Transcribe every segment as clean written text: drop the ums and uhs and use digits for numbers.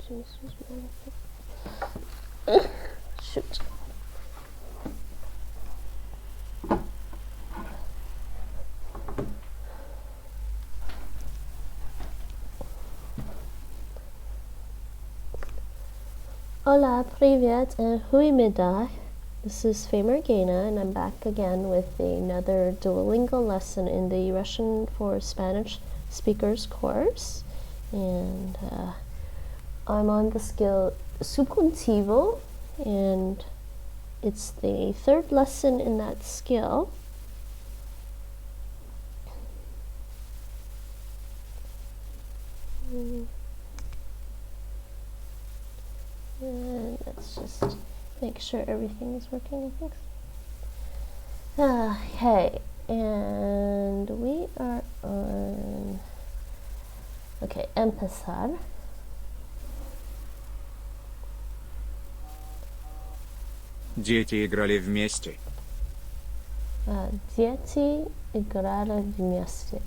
Shoot. Hola, привет, and goedemiddag. This is Faye Morgana, and I'm back again with another Duolingo lesson in the Russian for Spanish speakers course. And I'm on the skill subjuntivo, and it's the third lesson in that skill. And let's just make sure everything is working, I think. Okay, and we are on... Okay, empezar. Дети играли вместе. Дети играли вместе.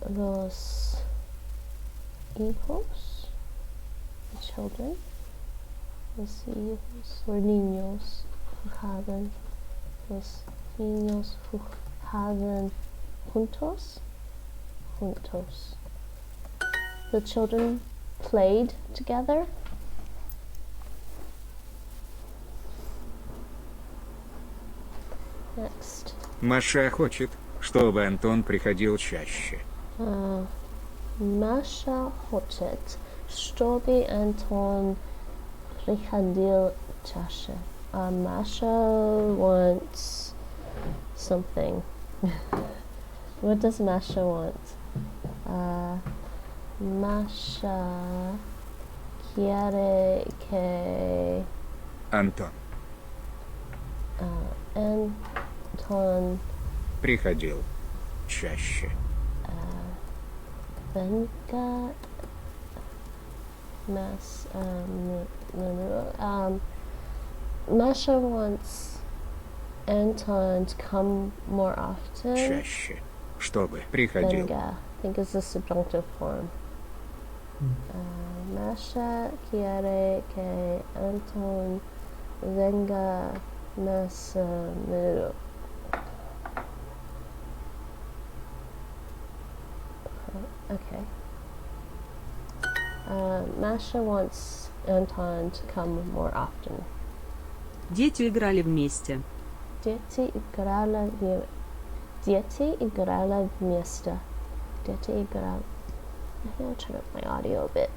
Los hijos, the children, los hijos, or niños, jugaban. Los niños jugaban juntos. Juntos. The children played together. Next. Маша хочет, чтобы Антон приходил чаще. Masha хочет, чтобы Anton приходил чаще. Masha wants something. What does Masha want? Masha quiere que Антон Anton приходил чаще. venga más Masha wants Anton to come more often. Чаще. Чтобы приходил. Venga, I think it's the subjunctive form. Masha quiere que Anton venga más menudo. Okay. Masha wants Anton to come more often. Дети играли вместе. Дети играли вместе. Дети играли. I'm going to turn up my audio a bit.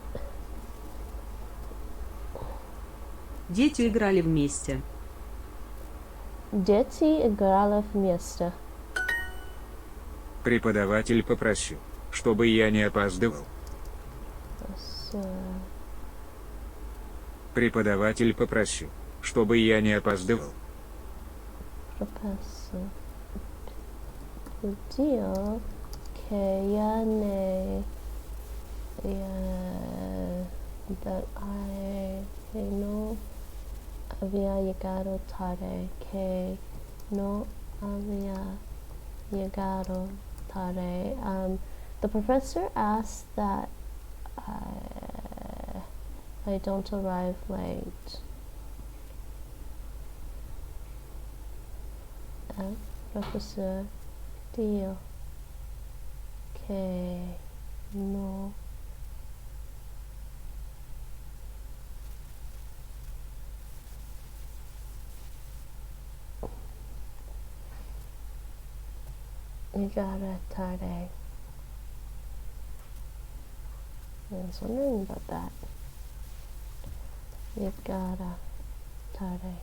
Дети играли вместе. Дети играли вместе. Преподаватель попросил, чтобы я не опаздывал. Преподаватель попросил, чтобы я не опаздывал. Professor pidió que ya that I no había llegado tarde, que no había llegado tarde. The professor asked that I don't arrive late. El profesor dijo que no llegara tarde. I was wondering about that. Llegara tarde.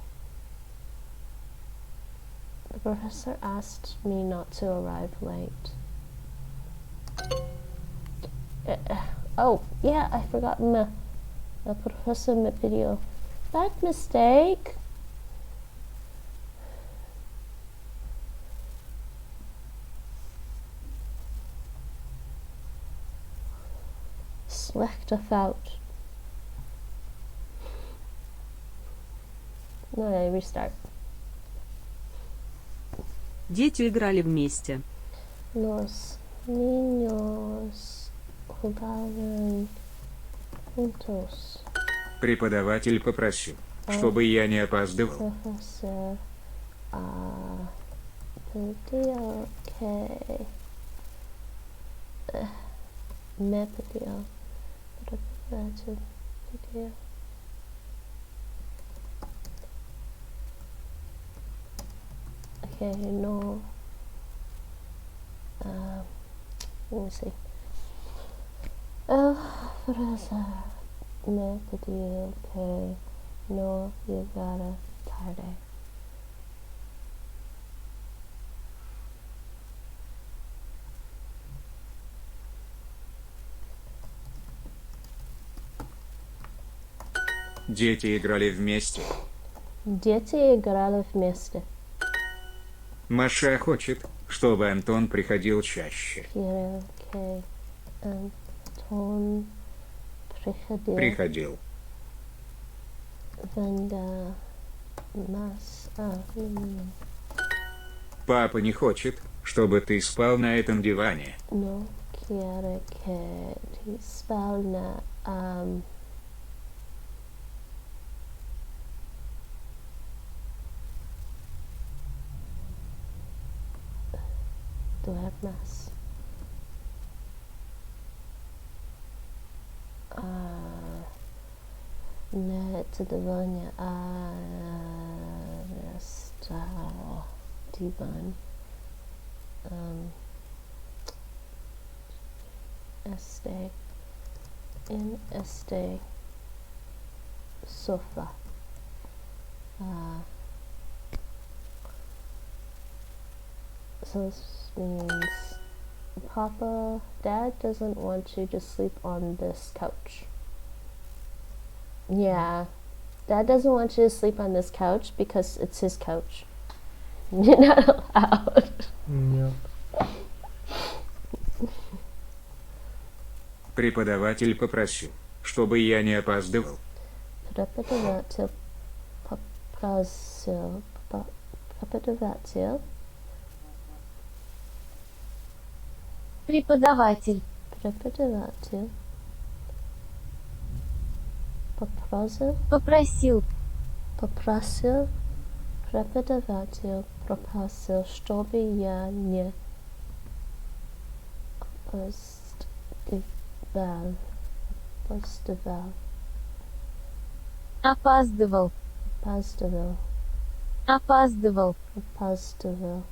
The professor asked me not to arrive late. Oh, yeah, I forgot me. The professor me pidió. That mistake. Slechte fout. No, I restart. Дети играли вместе. Los niños jugaban juntos. Преподаватель попросил, чтобы я не опаздывал. Professor pidió que me pidió professor pidió que no let me see. El profesor me pidió que no llegara tarde. Дети играли вместе. Дети играли вместе. Маша хочет, чтобы Антон приходил чаще. Quiero que Anton Приходил. venga más a menudo. Папа не хочет, чтобы ты спал на этом диване. No quiere que te spalna duermas на диване esta divan este sofá. So this means Dad doesn't want you to sleep on this couch. Yeah, Dad doesn't want you to sleep on this couch because it's his couch. You're not allowed. Нет. Преподаватель попросил, чтобы я не опаздывал. Преподаватель попросил преподаватель Преподаватель. преподаватель попросил Попросил. преподаватель попросил, чтобы я не опаздывал. Опаздывал.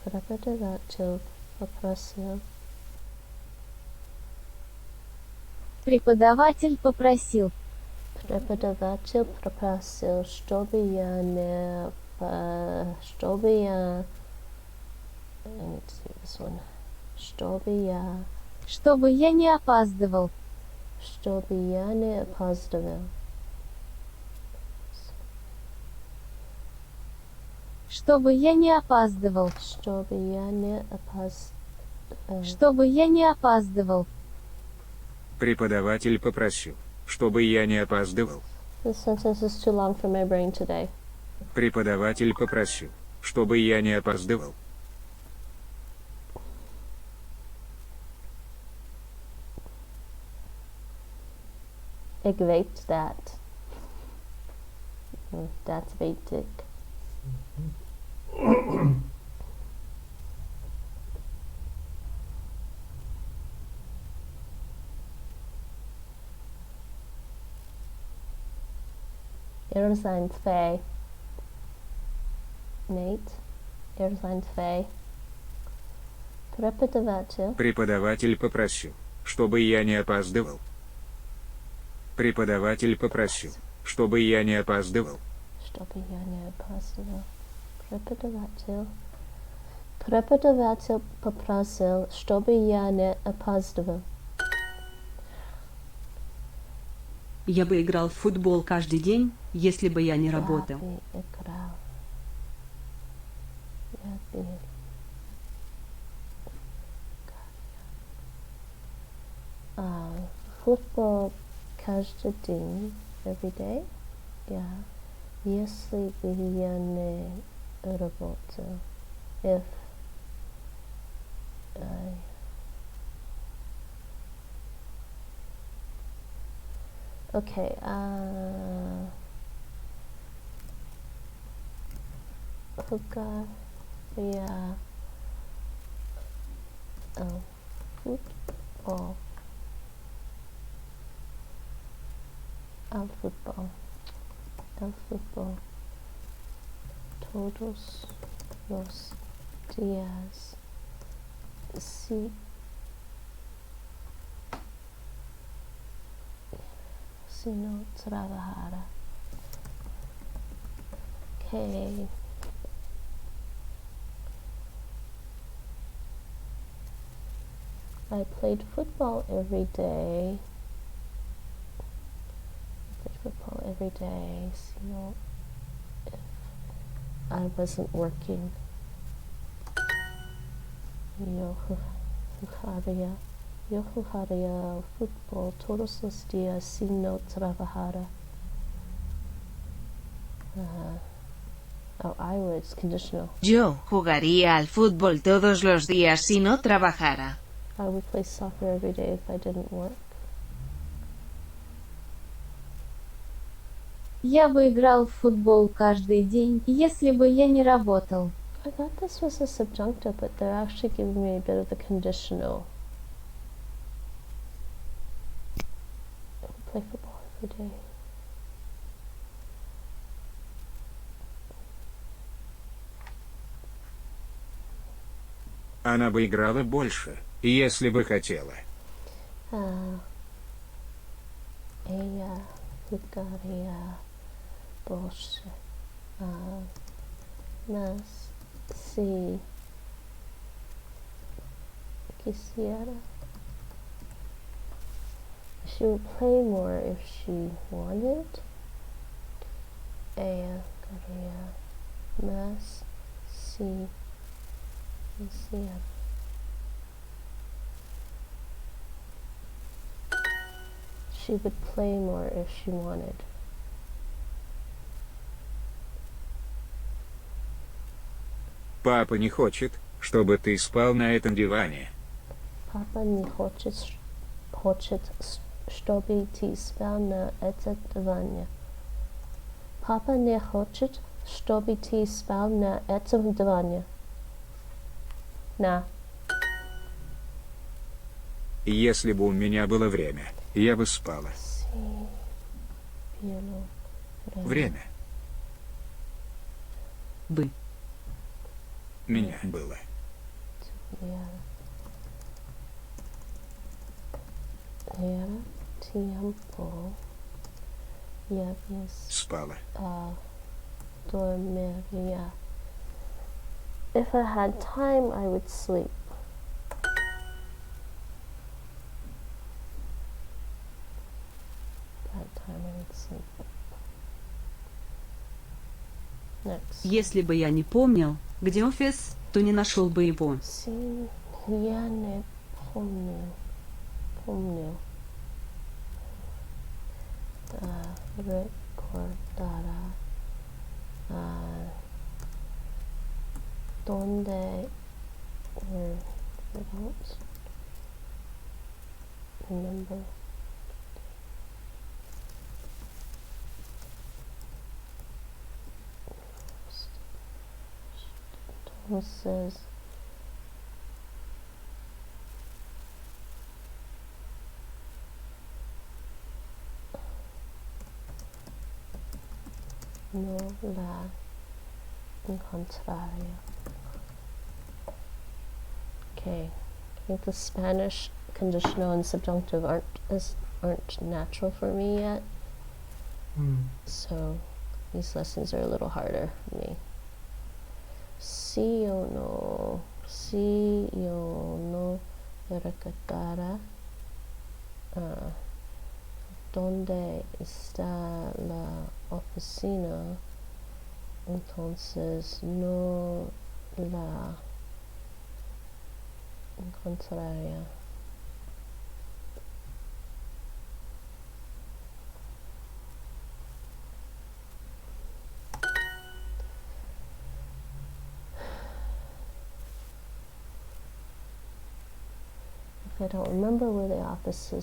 Преподаватель попросил Преподаватель попросил. Преподаватель попросил, чтобы я не чтобы я I need to see this one. Чтобы я не опаздывал. чтобы я не опаздывал. Чтобы я не опаздывал. Чтобы я не опаздывал. Преподаватель попросил, чтобы я не опаздывал. This sentence is too long for my brain today. Преподаватель попросил, чтобы я не опаздывал. Ik weet dat. Dat weet ik. zijn twee. Nate. zijn twee. Преподаватель. Преподаватель попросил, чтобы я не опаздывал. Преподаватель попросил, чтобы я не опаздывал. Чтобы я не опаздывал. Преподаватель. Преподаватель попросил, чтобы я не опаздывал. Я бы играл в футбол каждый день, если бы я не работал. Я бы играл. Футбол каждый день, every day. Yeah. Если бы я не работал. If I Okay, jugaría al fútbol. Al fútbol. El fútbol. Todos los días. Sí. Si no trabajara. Okay. I played football every day. So if I wasn't working, yo jugaría fútbol todos los días si no trabajara. I would. It's conditional. Yo jugaría al fútbol todos los días si no trabajara. I would play soccer every day if I didn't work. Я бы играл в футбол каждый день, если бы я не работал. I thought this was a subjunctive, but they're actually giving me a bit of the conditional. I would play football every day. Она бы играла больше, если бы хотела. Ella jugaría больше. Más si quisiera. She would play more if she wanted. Ella jugaría más si quisiera. She would play more if she wanted. Папа не хочет, чтобы ты спал на этом диване. Папа не хочет, чтобы ты спал на этом диване. Папа не хочет, чтобы ты спал на этом диване. На. Если бы у меня было время, я бы спала. Время. Бы. Меня было. Era tiempo. Я Спала. dormiría. If I had time, I would sleep. Next. Если бы я не помнил, где офис, то не нашел бы его. Si ya ne помню. Recordará donde or I don't remember. Entonces no la encontraría. Okay, I think the Spanish conditional and subjunctive aren't natural for me yet. So these lessons are a little harder for me. Sí o no recordara dónde está la oficina, entonces no la encontraría. if I don't remember where the office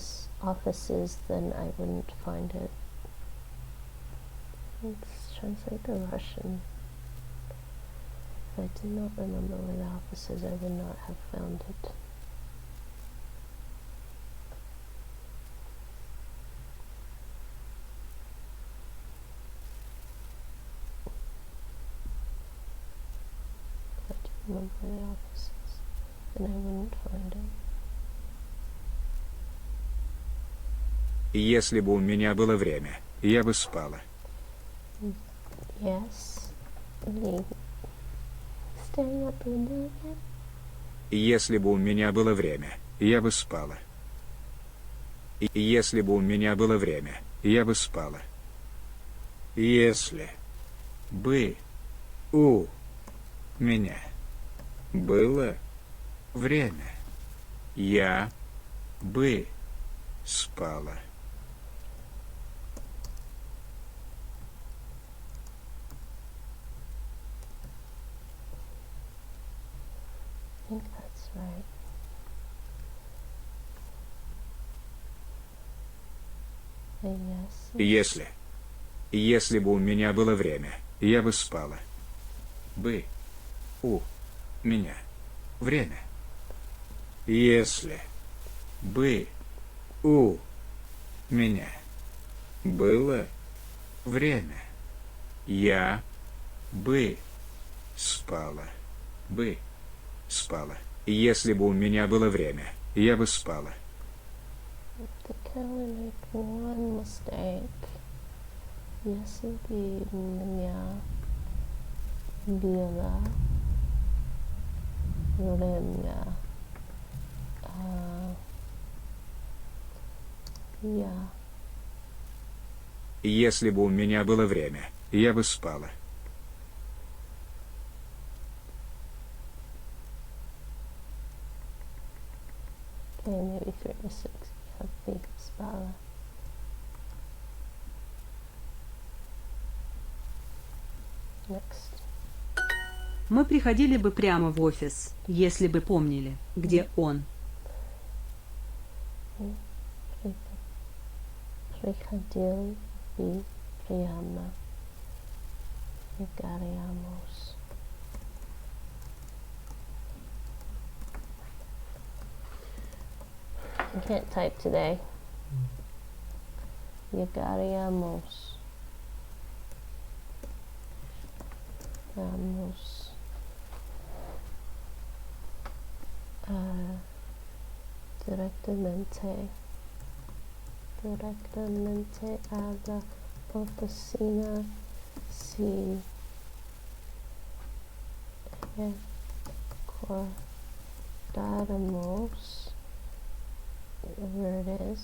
is, then I wouldn't find it. Let's translate the Russian. If I did not remember where the office is, I would not have found it. If I did remember where the office is, then I wouldn't find it. Если бы у меня было время, я бы спала. Yes. Staying up in there again? Если бы у меня было время, я бы спала. Если бы у меня было время, я бы спала. Если бы у меня было время, я бы спала. I think that's right. Yes. Если бы у меня было время, я бы спала. Бы у меня время. Если бы у меня было время, я бы спала. Бы спала. Если бы у меня было время, я бы спала. They can only make one mistake. Если бы у меня было время, я. Если бы у меня было время, я бы спала. Okay, maybe 3 to 6. You have big spala. Next. Мы приходили бы прямо в офис, если бы помнили, где он. Приходил бы прямо. Llegaríamos. I can't type today. Llegaríamos. Vamos directamente a la oficina si recordáramos where it is.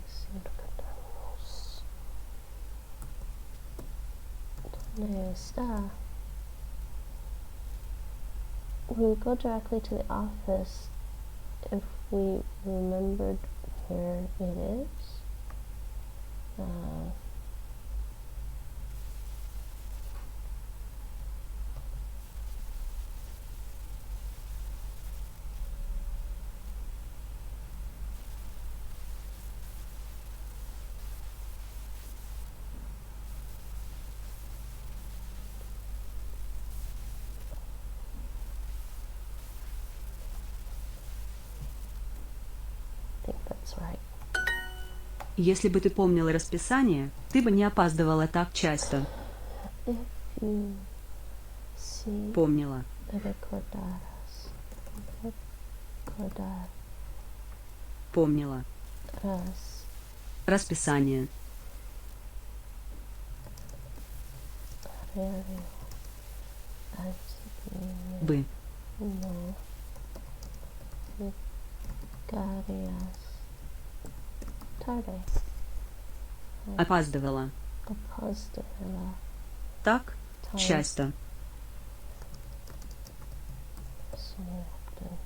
Si recordáramos dónde está. We would go directly to the office if we remembered where it is. I think that's right. Если бы ты помнила расписание, ты бы не опаздывала так часто. If you see Помнила. recordaras, Помнила. Расписание. horario, Бы. no, llegarías tarde. Опаздывала. Опаздывала. Так Time. часто. So often.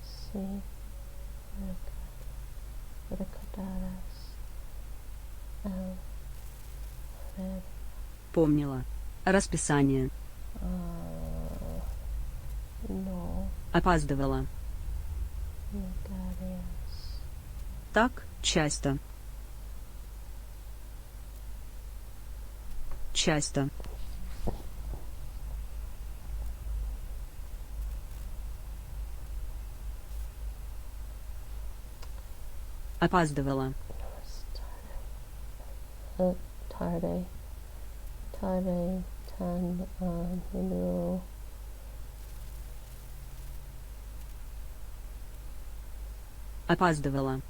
Sí. Recordaras. Помнила. Расписание. No. Опаздывала. Llegarías. Так, часто. Часто. Опаздывала. Tarde. Tarde. Tan. Número. Опаздывала.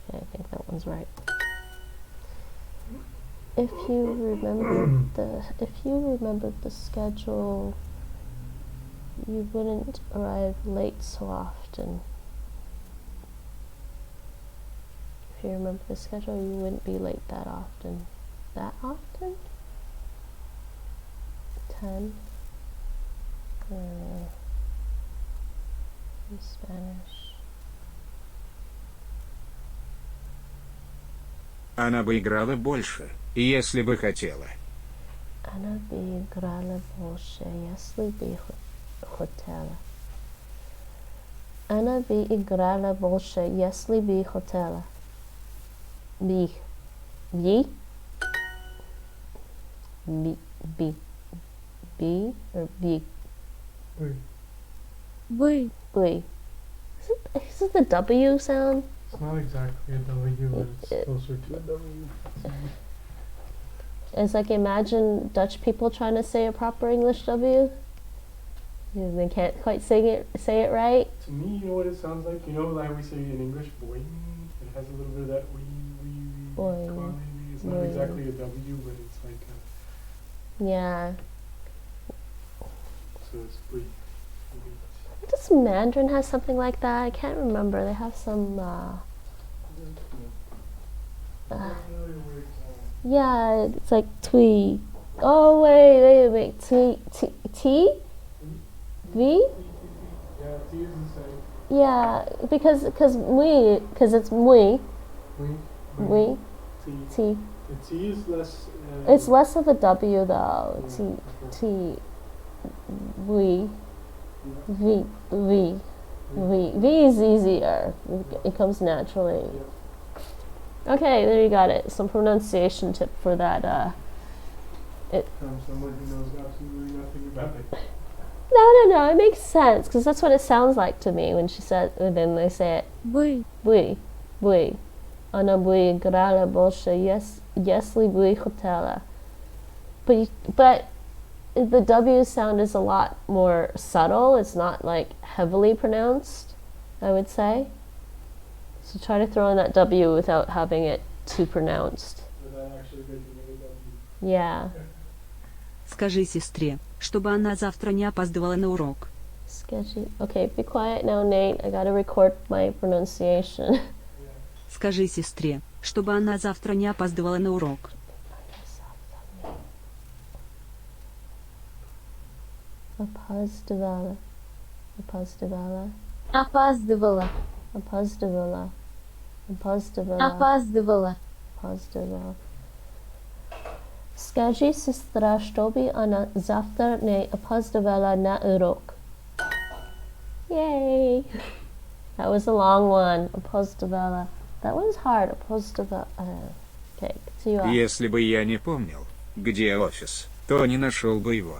Okay, I think that one's right. If you remembered the schedule, you wouldn't arrive late so often. If you remember the schedule, you wouldn't be late that often. That often? 10. In Spanish. Она бы играла больше, если бы хотела. Она бы играла больше, если бы хотела. Она бы играла больше, если бы хотела. Би. Би? Би. Би. B or B? Бы. B. Is it the W sound? It's not exactly a W, but it's closer to a W. It's like imagine Dutch people trying to say a proper English W. They can't quite say it right. To me, you know what it sounds like? You know like we say in English, boing? It has a little bit of that Boing. quality. It's not Boing. exactly a W, but it's like a, Yeah. so it's wait. Does Mandarin have something like that? I can't remember. They have some. Yeah, it's like twee. Oh wait. T? V? Yeah, T is the same. Yeah, because it's muy. We. T. T. The T is less. It's less of a W though. T. We. V. V is easier. It comes naturally. Okay, there you got it. Some pronunciation tip for that. From someone who knows absolutely nothing about it. No. It makes sense because that's what it sounds like to me when she said. Then they say it. Бы. We. Она бы играла больше, если бы хотела. But the W sound is a lot more subtle. It's not like heavily pronounced, I would say. So try to throw in that W without having it too pronounced. Without actually making it a W. Yeah. Скажи сестре, чтобы она завтра не опаздывала на урок. Sketchy. Okay, be quiet now, Nate. I gotta record my pronunciation. Скажи сестре, чтобы она завтра не опаздывала на урок. Опаздывала. Опаздывала. Скажи сестра, чтобы она завтра не опаздывала на урок. Yay! That was a long one. Опаздывала. That one's hard. Опаздывала. Okay, continue on. Если бы я не помнил, где офис, то не нашел бы его.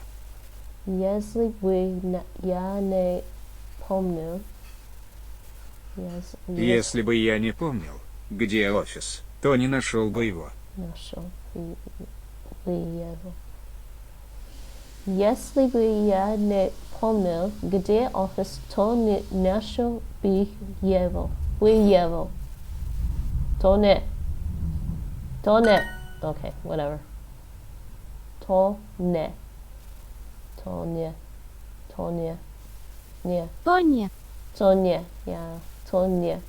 Если бы я не помню. Если бы я не помнил, где офис, то не нашел бы его. Нашел бы его. Если бы я не помнил, где офис, то не нашел бы его. То не. Okay, whatever. То не. Тоня. Yeah. Tonya.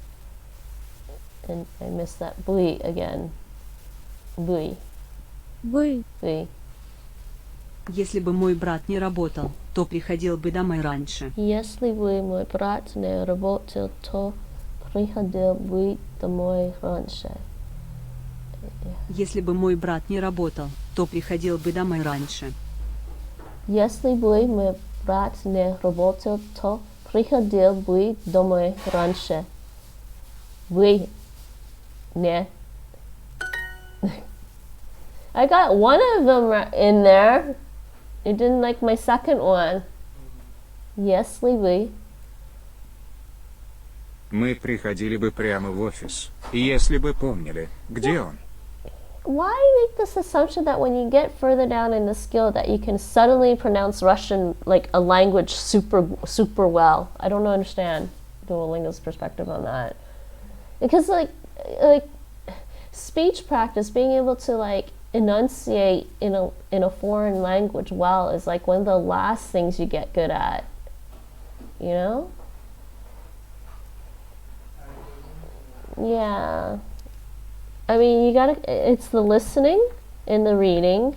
And I missed that bui again. Bui. Бы. Если бы мой брат не работал, то приходил бы домой раньше. Если бы мой брат не работал, то приходил бы домой раньше. Если бы мой брат не работал, то приходил бы домой раньше. Если бы мой брат не работал, то приходил бы домой раньше. Бы не. I got one of them in there. You didn't like my second one. Если бы. Мы приходили бы прямо в офис, если бы помнили, где он. Why make this assumption that when you get further down in the skill that you can suddenly pronounce Russian like a language super well? I don't understand Duolingo's perspective on that. Because like speech practice, being able to like enunciate in a foreign language well is like one of the last things you get good at. You know? Yeah. I mean, you gotta. It's the listening and the reading,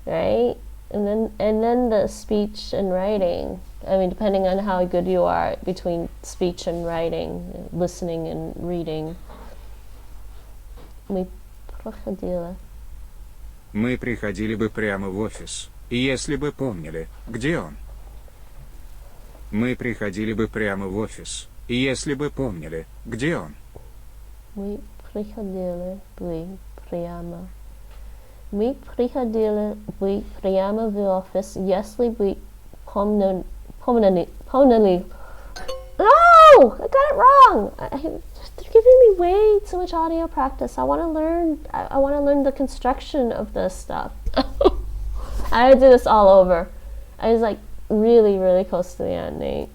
right? And then the speech and writing. I mean, depending on how good you are between speech and writing, listening and reading. Мы приходили бы прямо в офис, если бы помнили, где он. Мы приходили бы прямо в офис, если бы помнили, где он. Мы приходили бы прямо. Мы приходили бы прямо в офис, если бы помнили. No! I got it wrong! They're giving me way too much audio practice. I want to learn the construction of this stuff. I had to do this all over. I was like really, really close to the end, Nate.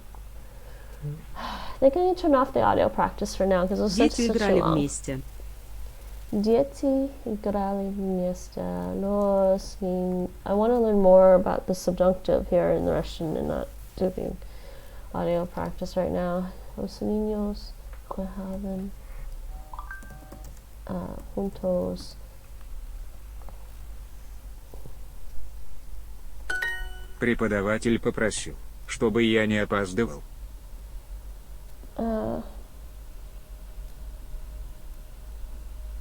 I think I need to turn off the audio practice for now because it was such играли long. вместе. Дети играли вместе. I want to learn more about the subjunctive here in Russian and not doing audio practice right now. Los niños jugaban juntos. Преподаватель попросил, чтобы я не опаздывал.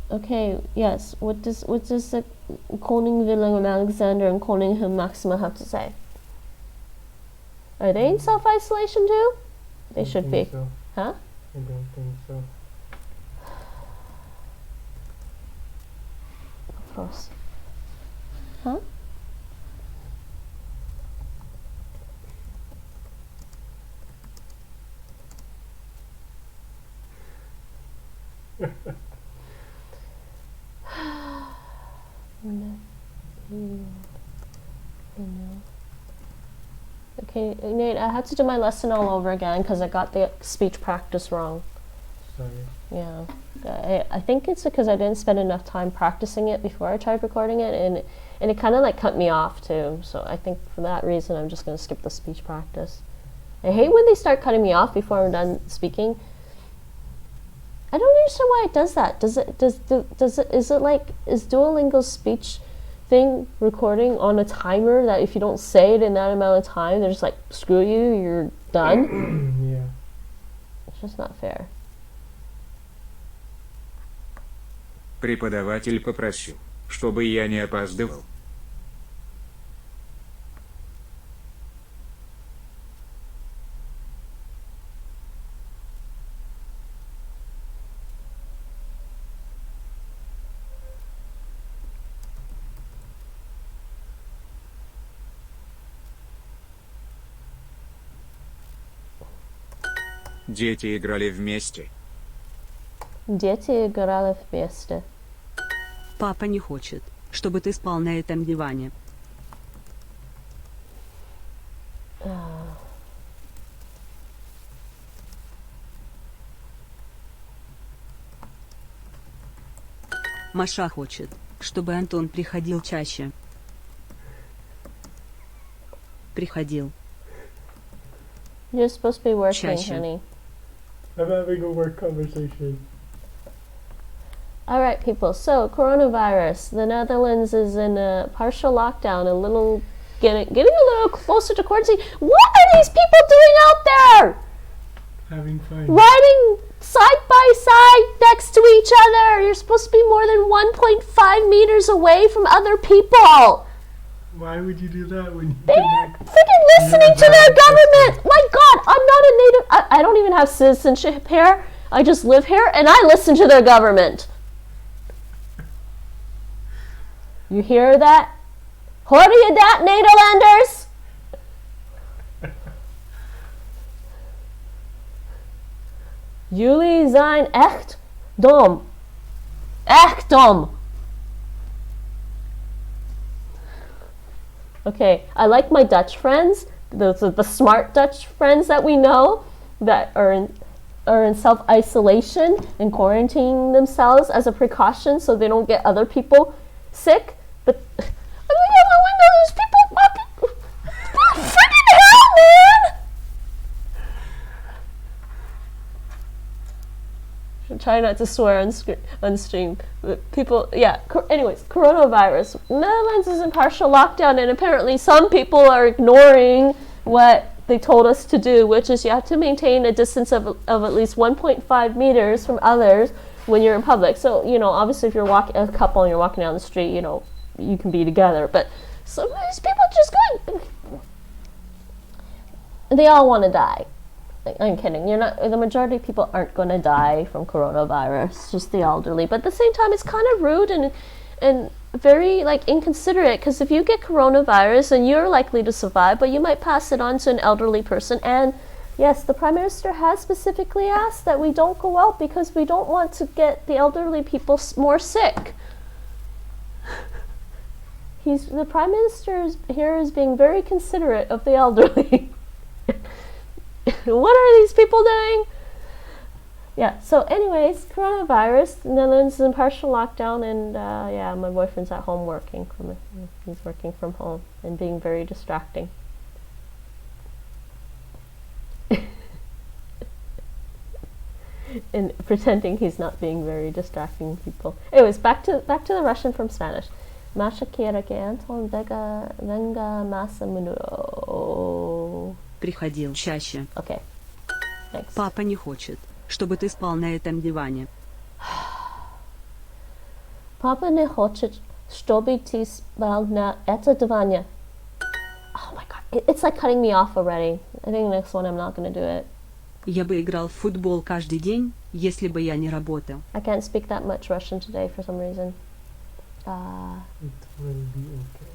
Okay, yes. What does the Koning Wilhelm Alexander and Koning Maxima have to say? Are they in self-isolation too? They should be. So. Huh? I don't think so. Вопрос. Huh? Okay, Nate, I had to do my lesson all over again because I got the speech practice wrong. Sorry. Yeah, I think it's because I didn't spend enough time practicing it before I tried recording it, and it kind of like cut me off too. So I think for that reason, I'm just gonna skip the speech practice. I hate when they start cutting me off before I'm done speaking. I don't understand why it does that. Is Duolingo's speech thing recording on a timer that if you don't say it in that amount of time, they're just like, screw you, you're done? Yeah. It's just not fair. Преподаватель попросил, чтобы я не опаздывал. Дети играли вместе. Дети играли вместе. Папа не хочет, чтобы ты спал на этом диване. Маша хочет, чтобы Антон приходил чаще. Приходил. You're supposed to be working, Чаще. honey. I'm having a work conversation. All right, people. So, coronavirus. The Netherlands is in a partial lockdown. Getting a little closer to quarantine. What are these people doing out there? Having fun. riding side by side next to each other. You're supposed to be more than 1.5 meters away from other people. Why would you do that when you They're connect? freaking listening to their government. My God, I'm not a native. I don't even have citizenship here. I just live here and I listen to their government. You hear that? Hoor je dat, Nederlanders? Jullie zijn echt dom. Echt dom. Okay, I like my Dutch friends, the smart Dutch friends that we know that are in self-isolation and quarantining themselves as a precaution so they don't get other people sick. But I'm looking out my window, there's people walking. Freaking hell, man! I'm trying not to swear on stream. But people, yeah. Anyways, coronavirus. Netherlands is in partial lockdown, and apparently some people are ignoring what they told us to do, which is you have to maintain a distance of at least 1.5 meters from others when you're in public. So, obviously if you're a couple and you're walking down the street, you can be together. But some of these people just going, they all want to die. Like, I'm kidding. The majority of people aren't going to die from coronavirus, just the elderly. But at the same time, it's kind of rude and very inconsiderate, because if you get coronavirus and you're likely to survive, but you might pass it on to an elderly person. And yes, the Prime Minister has specifically asked that we don't go out because we don't want to get the elderly people more sick. The Prime Minister here is being very considerate of the elderly. What are these people doing? Yeah, so anyways, coronavirus, the Netherlands is in partial lockdown, and my boyfriend's at home working. He's working from home and being very distracting. And pretending he's not being very distracting people. Anyways, back to the Russian from Spanish. Masha quiere que Anton venga más a menudo. Приходил чаще. Okay, thanks. Папа не хочет, чтобы ты спал на этом диване. Papa не хочет, чтобы ты спал на этом диване. Oh my God, it's like cutting me off already. I think next one I'm not going to do it. Я бы играл в футбол каждый день, если бы я не работал. I can't speak that much Russian today for some reason. It will be okay.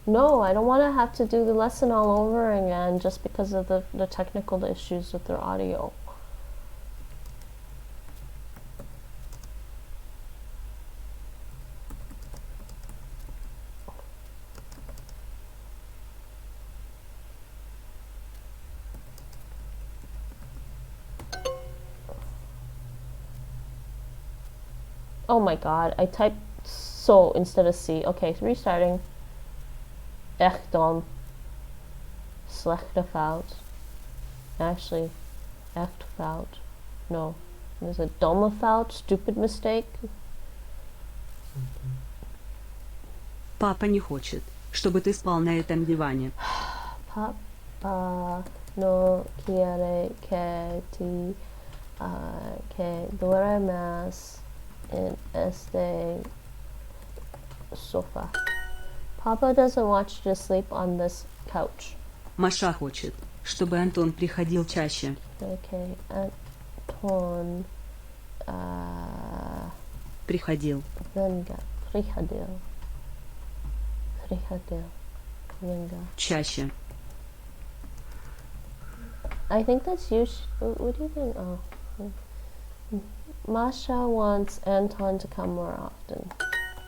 No, I don't want to have to do the lesson all over again just because of the technical issues with their audio. Oh my God, I typed so instead of C. Okay, restarting. Echt dom. Slechte fout. Actually, echt fout. No, there's a domme fout, stupid mistake. Папа не хочет, чтобы ты спал на этом диване. Papa no quiere que duermas en este sofá. Papa doesn't want you to sleep on this couch. Маша хочет, чтобы Антон приходил чаще. Okay, Anton Приходил. venga, приходил. Venga. Чаще. I think that's you. What do you think? Oh. Masha wants Anton to come more often.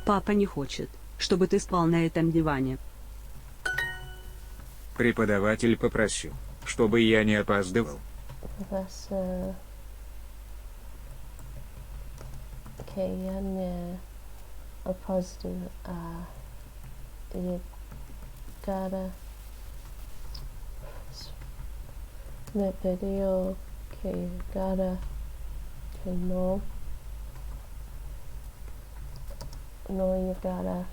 Папа не хочет, чтобы ты спал на этом диване. Преподаватель попросил, чтобы я не опаздывал. Professor. Okay, я не опаздываю. You gotta. Me pidió que you gotta. Que no. No, you gotta.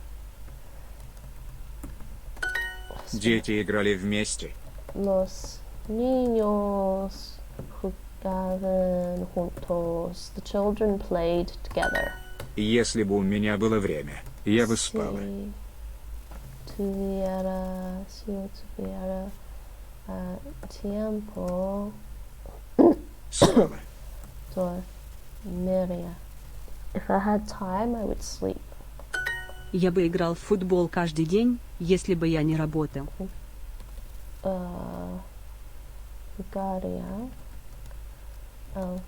Дети играли вместе. Los niños jugaban juntos. The children played together. Если бы у меня было время, я бы спала. Si yo tuviera tiempo, Спала. dormiría. If I had time, I would sleep. Я бы играл в футбол каждый день, если бы я не работал. Jugaría al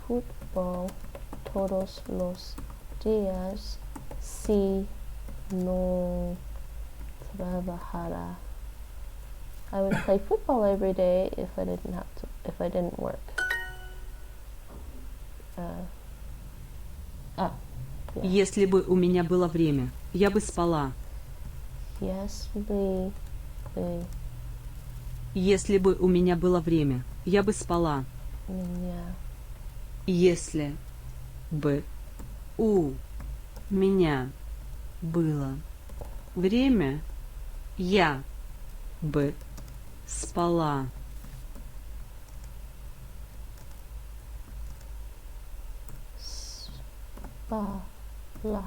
fútbol todos los días si no trabajara. I would play football every day if I didn't work. Yeah. Если бы у меня было время, я бы спала. Если Если бы у меня было время, я бы спала. меня Если бы у меня было время, я бы спала. спала.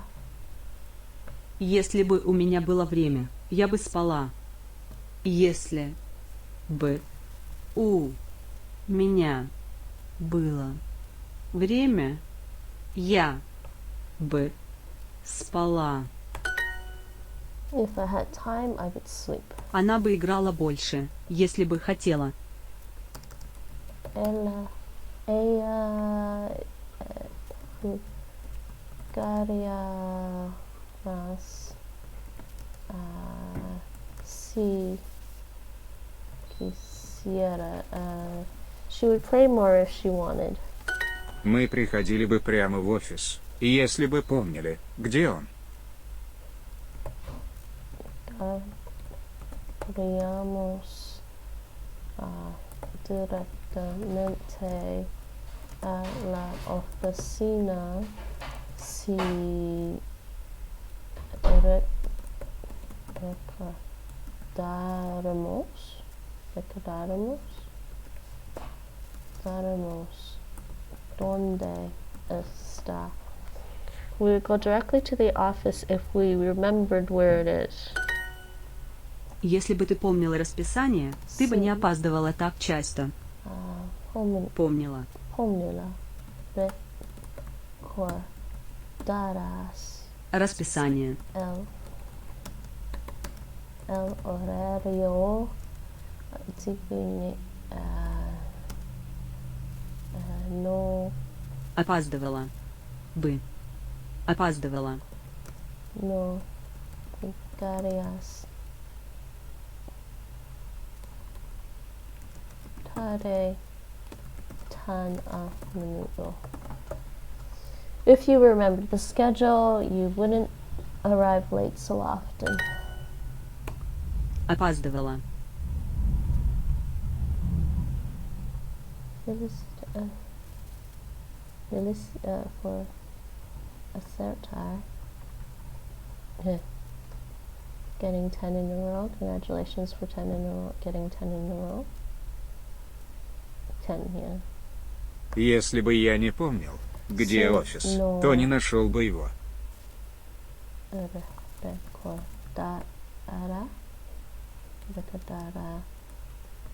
Если бы у меня было время, я бы спала. Если бы у меня было время, я бы спала. If I had time, I would sleep. Она бы играла больше, если бы хотела. Ella jugaría más si quisiera. She would play more if she wanted. Мы приходили бы прямо в офис, если бы помнили, где он. Iríamos directamente a la oficina si recordáramos dónde está. We would go directly to the office if we remembered where it is. Если бы ты помнила расписание, ты бы не опаздывала так часто. Помнила. Помнила. Recordarás Расписание. el horario no Опаздывала. Бы. Опаздывала. no llegarías tarde tan a menudo. If you remembered the schedule, you wouldn't arrive late so often. Опаздывала. For acertar. Getting 10 in a row. Congratulations for 10 in a row. Getting 10 in a row. 10, yeah. Если бы я не помнил, где офис, то не нашел бы его. Recordará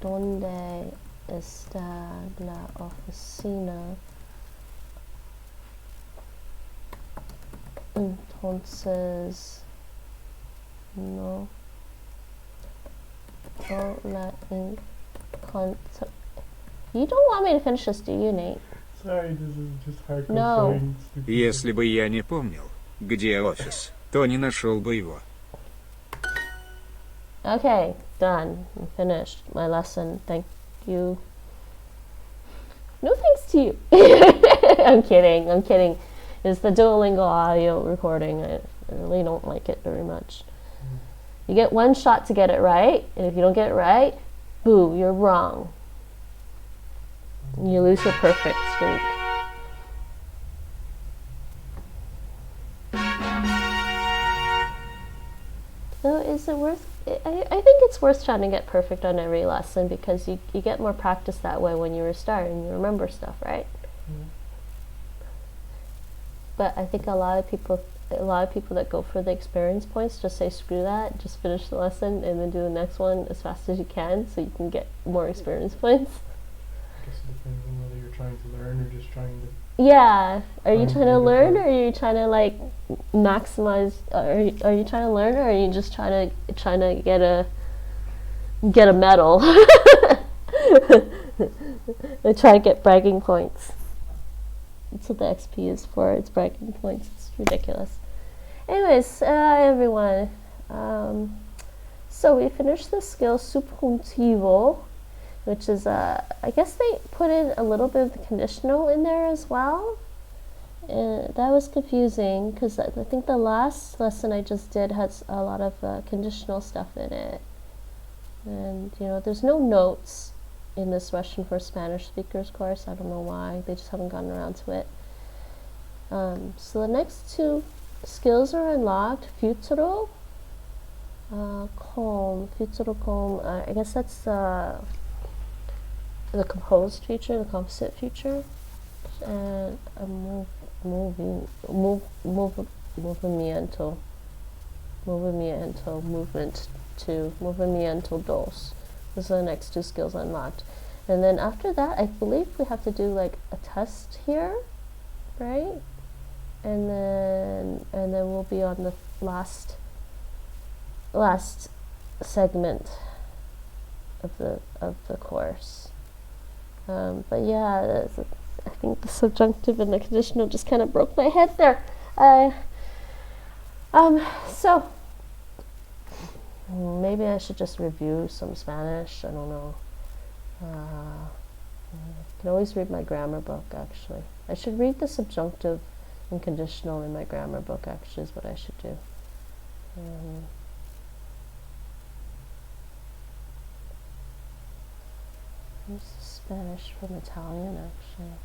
dónde está la oficina. Entonces no la encontré. You don't want me to finish this, do you, Nate? Sorry, this is just hardcore No. saying stupid Если shit. бы я не помнил, где офис, то не нашел бы его. Okay, done. I'm finished my lesson. Thank you. No thanks to you. I'm kidding. It's the Duolingo audio recording. I really don't like it very much. You get one shot to get it right, and if you don't get it right, boo, you're wrong. You lose your perfect streak. So is it worth I think it's worth trying to get perfect on every lesson because you get more practice that way when you restart and you remember stuff, right? Mm. But I think a lot of people that go for the experience points just say screw that, just finish the lesson and then do the next one as fast as you can so you can get more experience points. I guess it depends on whether you're trying to learn or just trying to. Yeah, are you Trying to trying to get it learn, right. or are you trying to like maximize? Are you trying to learn, or are you just trying to get a medal? They try to get bragging points. That's what the XP is for. It's bragging points. It's ridiculous. Anyways, everyone. So we finished the skill subjuntivo, which is I guess they put in a little bit of the conditional in there as well. And that was confusing because I think the last lesson I just did has a lot of conditional stuff in it. And there's no notes in this Russian for Spanish speakers course. I don't know why. They just haven't gotten around to it. So the next two skills are unlocked. Futuro com. Futuro com. I guess that's the composed future, the composite future. And movimiento, movement two, movimiento dos. Those are the next two skills unlocked. And then after that, I believe we have to do like a test here, right? And then we'll be on the last segment of the course. But yeah, I think the subjunctive and the conditional just kind of broke my head there. So maybe I should just review some Spanish. I don't know. I can always read my grammar book, actually. I should read the subjunctive and conditional in my grammar book, actually, is what I should do. Here's the Spanish from Italian, actually.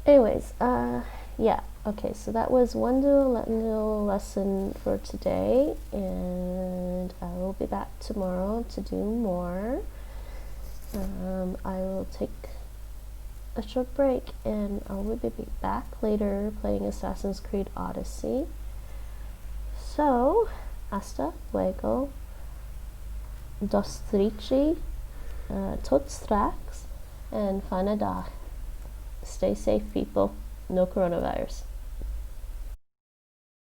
Anyways, yeah, okay, so that was one Duolingo lesson for today, and I will be back tomorrow to do more. I will take a short break, and I will be back later playing Assassin's Creed Odyssey. So, hasta luego, dos trici, tot straks, and fijne dag. Stay safe, people. No coronavirus.